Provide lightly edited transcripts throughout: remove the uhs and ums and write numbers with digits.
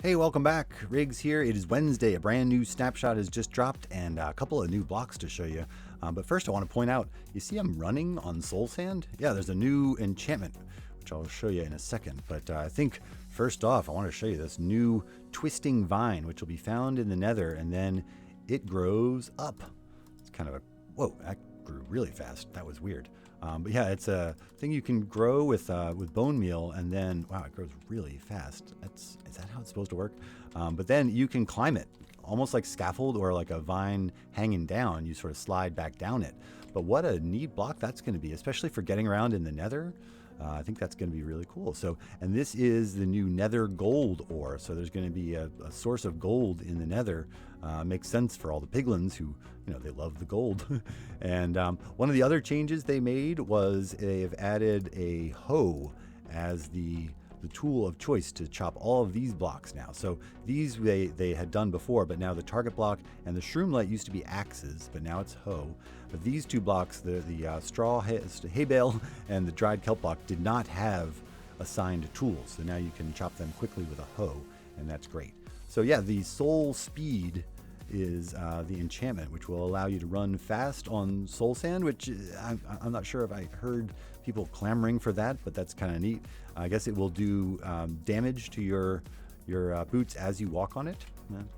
Hey, welcome back. Riggs here. It is Wednesday. A brand new snapshot has just dropped and a couple of new blocks to show you. But first, I want to point out, you see I'm running on soul sand? Yeah, there's a new enchantment, which I'll show you in a second. But I think first off, I want to show you this new twisting vine, which will be found in the Nether, and then it grows up. It's kind of a, whoa, that grew really fast. That was weird. But yeah, it's a thing you can grow with bone meal, and then wow, it grows really fast. Is that how it's supposed to work? But then you can climb it, almost like scaffold or like a vine hanging down. You sort of slide back down it. But what a neat block that's going to be, especially for getting around in the Nether. I think that's going to be really cool. So, and this is the new Nether gold ore. So there's going to be a source of gold in the Nether. Makes sense for all the piglins who, they love the gold. And one of the other changes they made was they've added a hoe as the tool of choice to chop all of these blocks now. So these they had done before, but now the target block and the shroomlight used to be axes, but now it's hoe. But these two blocks, the straw hay bale and the dried kelp block, did not have assigned tools. So now you can chop them quickly with a hoe, and that's great. So yeah, the soul speed is the enchantment, which will allow you to run fast on soul sand, which I'm not sure if I heard people clamoring for that, but that's kind of neat. I guess it will do damage to your boots as you walk on it.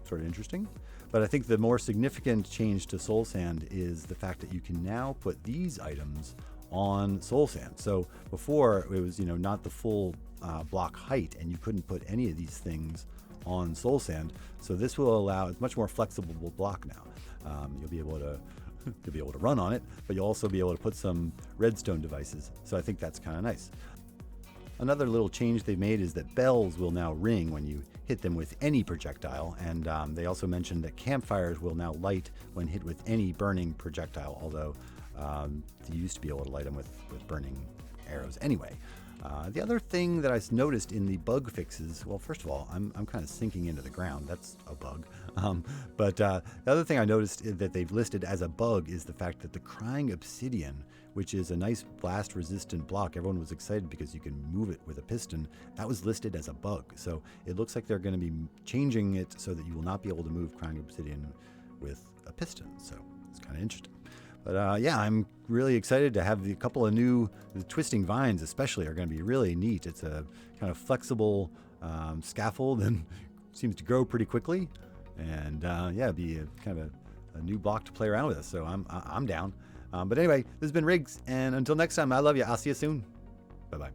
Sort of interesting. But I think the more significant change to soul sand is the fact that you can now put these items on soul sand. So before it was not the full block height, and you couldn't put any of these things on soul sand. So this will allow, it's much more flexible block now. You'll be able to run on it, but you'll also be able to put some redstone devices. So I think that's kind of nice. Another little change they've made is that bells will now ring when you hit them with any projectile, and they also mentioned that campfires will now light when hit with any burning projectile, although you used to be able to light them with burning arrows anyway. The other thing that I noticed in the bug fixes, well, first of all, I'm kind of sinking into the ground. That's a bug. But the other thing I noticed that they've listed as a bug is the fact that the crying obsidian, which is a nice blast resistant block, everyone was excited because you can move it with a piston. That was listed as a bug. So it looks like they're going to be changing it so that you will not be able to move crying obsidian with a piston. So it's kind of interesting. But yeah, I'm really excited to have a couple of the twisting vines especially are going to be really neat. It's a kind of flexible scaffold and seems to grow pretty quickly. And yeah, it'd be kind of a new block to play around with. So I'm down. But anyway, this has been Riggs. And until next time, I love you. I'll see you soon. Bye-bye.